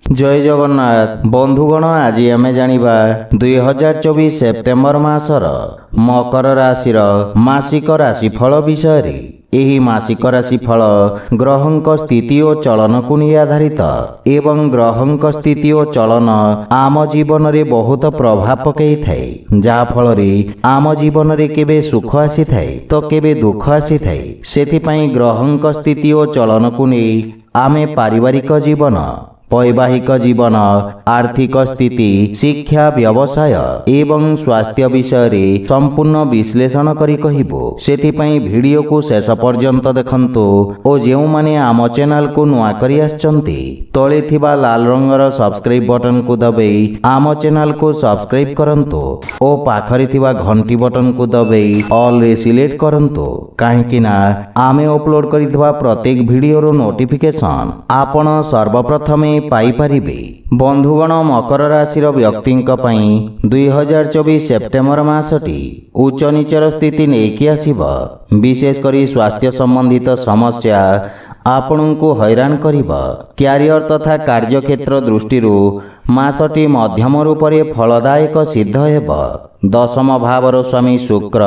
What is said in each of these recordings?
जय जगन्नाथ बंधुगण आज आमे जानिबा 2024 सेप्टेम्बर मासर मकर राशि मासिक राशिफल विषय रे। एही मासिक राशिफल ग्रहंक स्थिति और चलन को नहीं आधारित एवं ग्रहंक स्थिति और चलन आम जीवन रे बहुत प्रभाव पकई थाए। जहा फल रे आम जीवन रे केबे सुख आसी थाए तो केबे दुख आसी थाए। सेति पई ग्रहंक स्थिति और चलन को नहीं आमे पारिवारिक जीवन, वैवाहिक जीवन, आर्थिक स्थिति, शिक्षा, व्यवसाय एवं स्वास्थ्य विषय रे संपूर्ण विश्लेषण करी कहिबो। सेति पई वीडियो को शेष पर्यंत देखंतु और जेउ माने आम चैनल को नुआ करी आछंती तळे थिबा लाल रंगर सब्सक्राइब बटन को दबाई आम चैनल को सब्सक्राइब करंतु और पाखरे थिबा घंटी बटन को दबाई ऑल रे सिलेक्ट करंतु काहेकि ना आमे अपलोड करितबा प्रत्येक वीडियो रो नोटिफिकेशन आपण सर्वप्रथमे पाई परिबे। बंधुगण मकर राशि व्यक्तिंक पई 2024 सेप्टेम्बर मासटी उच्च नीचर स्थिति नेकी आसीब। विशेष करी स्वास्थ्य संबंधित समस्या आपनଙ୍କୁ हैरान करिब। क्यारियर तथा कार्यक्षेत्र दृष्टि मासटी मध्यम रूपरे फलदायक सिद्ध हेब। दशम भावर स्वामी शुक्र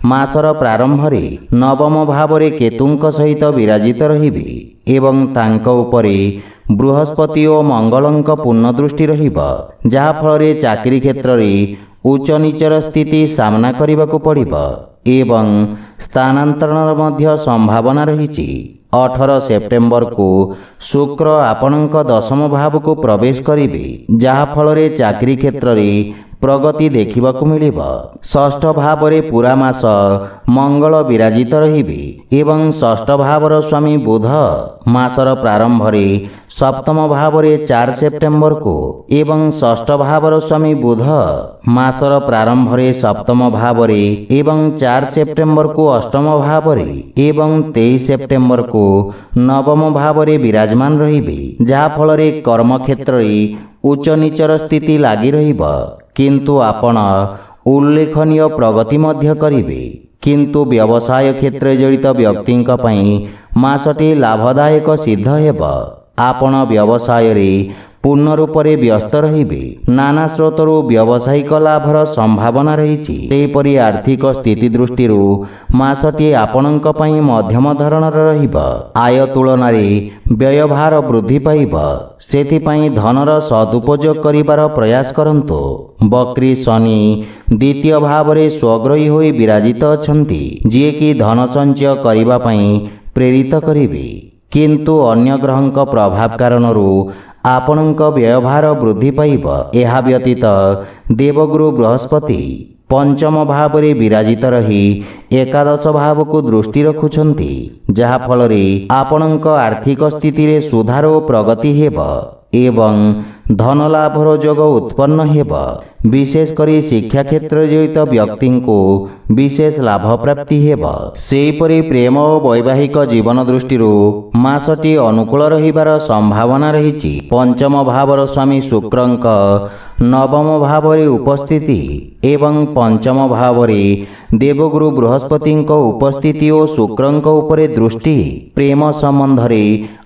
मासर प्रारंभ रे नवम भावरे केतुंक सहित विराजित रहिबे एवं तांक उपरे बृहस्पति और मंगलंक पूर्ण दृष्टि रहिब। जहा फल रे चाकरी क्षेत्र रे उच्च नीचर स्थिति सामना करिबाकु पड़िब एवं स्थानांतरण मध्य संभावना रहिछि। 18 सेप्टेम्बर को शुक्र आपणक दशम भाव को प्रवेश करिबे जहा फल रे चाकरी क्षेत्र रे प्रगति देखिबाकु मिलिब। षष्ठ भाव रे पूरा मास मंगल विराजित रहिबे एवं षष्ठ भावर स्वामी बुध मासर प्रारंभ रे सप्तम भाव रे 4 सेप्टेम्बर को एवं षष्ठ भावर स्वामी बुध मासर प्रारंभ रे सप्तम भाव रे एवं 4 सेप्टेम्बर को अष्टम भाव रे एवं 23 सेप्टेम्बर को नवम भाव रे विराजमान रहिबे। जहा फल रे कर्म क्षेत्र रे उच्च नीचर स्थिति लागी रहिब किंतु आपण उल्लेखनीय प्रगति मध्य करिवे। किंतु व्यवसाय क्षेत्र जड़ित व्यक्तिंक पई मासटी लाभदायक सिद्ध हेब। आपण व्यवसाय रे पूर्ण रूप से व्यस्त रहिबे। नाना स्रोतरु व्यावसायिक लाभर संभावना रहिछि। सेहिपरि आर्थिक स्थिति दृष्टि मासटी आपणक पई मध्यम धरणर रहिब। आय तुलन व्ययभार वृद्धि पाइब। सेथिपई धनर सदुपयोग करिबार प्रयास करंतु। बक्री शनि द्वितीय भाव रे स्वग्रही होई विराजित अछंती जे कि धन संचय करिबा पई प्रेरित करिवे। किंतु अन्य ग्रहंक प्रभाव कारणरू आपणक व्ययभार वृद्धि पाइब। एहा व्यतीत देवगुरु बृहस्पति पंचम भाव रे विराजित रही एकादश भाव को दृष्टि रखुछंती जहा फल रे आपणक आर्थिक स्थिति रे सुधार और प्रगति हेब एवं धन लाभर जोग उत्पन्न हेब। विशेष करी शिक्षा क्षेत्र जड़ित व्यक्ति को विशेष लाभ प्राप्ति हेब। सेहिपरि प्रेम और वैवाहिक जीवन दृष्टि मासटी अनुकूल रहिबार संभावना रहिछि। पंचम भावर स्वामी शुक्रंक नवम भाव रे उपस्थिति एवं पंचम भाव रे देवगुरु बृहस्पतिंक उपस्थिति और शुक्रंक उपरे दृष्टि प्रेम संबंध रे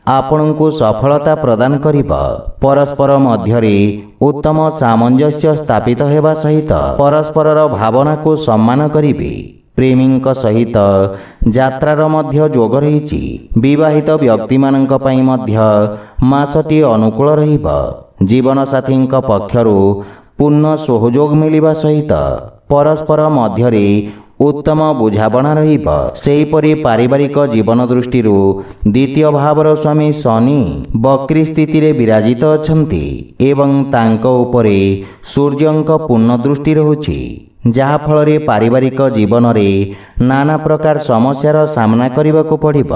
आपणଙ୍କୁ सफलता प्रदान करिब। परस्पर मध्यरे उत्तम सामंजस्य स्थापित हेबा सहित परस्परर भावना को सम्मान करिवे। प्रेमींक सहित यात्रार मध्य जोग रहिछि। विवाहित व्यक्ति मानक पई मध्य मासटी अनुकूल रहिब। जीवन साथींक पक्षरु पूर्ण सहयोग मिलिबा सहित परस्पर मध्यरे उत्तम बुझाबणा रहिब। सेहिपरि पारिवारिक जीवन दृष्टि द्वितीय भावर स्वामी शनि बक्री स्थिति रे विराजित अछंती एवं तांक उपरे सूर्यंक पूर्ण दृष्टि रहुछि जहा फल रे पारिवारिक जीवन रे नाना प्रकार समस्यार सामना करिबाकु पड़िब।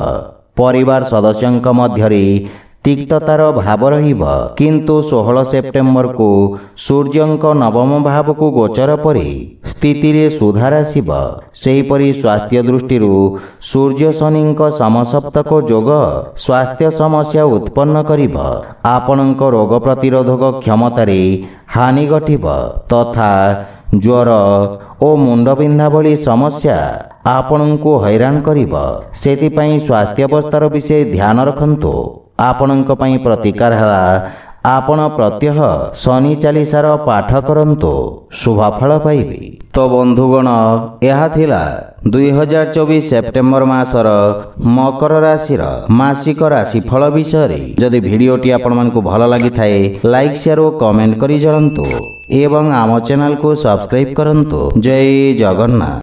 परिवार सदस्यंक मध्यरे तिक्ततार भाव रहिब। किंतु 16 सेप्टेम्बर को सूर्यंक नवम भाव को गोचर परे स्थिति रे सुधार आसिब। सेहिपरि स्वास्थ्य दृष्टि सूर्य शनिंक समसप्तक जोग स्वास्थ्य समस्या उत्पन्न करिब। आपणक रोग प्रतिरोधक क्षमता रे हानि घटिब तथा ज्वर और मुंडबिंधा भली समस्या आपणଙ୍କୁ हैरान करिब। सेथिपई स्वास्थ्य अवस्थार विषय ध्यान रखंतु। आपणଙ୍କ ପାଇଁ प्रतिकार है ଆପଣ ପ୍ରତ୍ୟହ ଶନି ଚାଳିଶାର ପାଠ କରନ୍ତୁ, ଶୁଭଫଳ ପାଇବେ। ତ ବନ୍ଧୁଗଣ, ଏହା ଥିଲା 2024 ସେପ୍ଟେମ୍ବର ମାସର ମକର ରାଶିର ମାସିକ ରାଶିଫଳ ବିଷୟରେ। ଯଦି ଭିଡ଼ିଓଟି ଆପଣମାନଙ୍କୁ ଭଲ ଲାଗିଥାଏ, ଲାଇକ୍ ସେୟାର ଓ କମେଣ୍ଟ କରି ଜଣାନ୍ତୁ ଏବଂ ଆମ ଚ୍ୟାନେଲକୁ ସବସ୍କ୍ରାଇବ୍ କରନ୍ତୁ। ଜୟ ଜଗନ୍ନାଥ।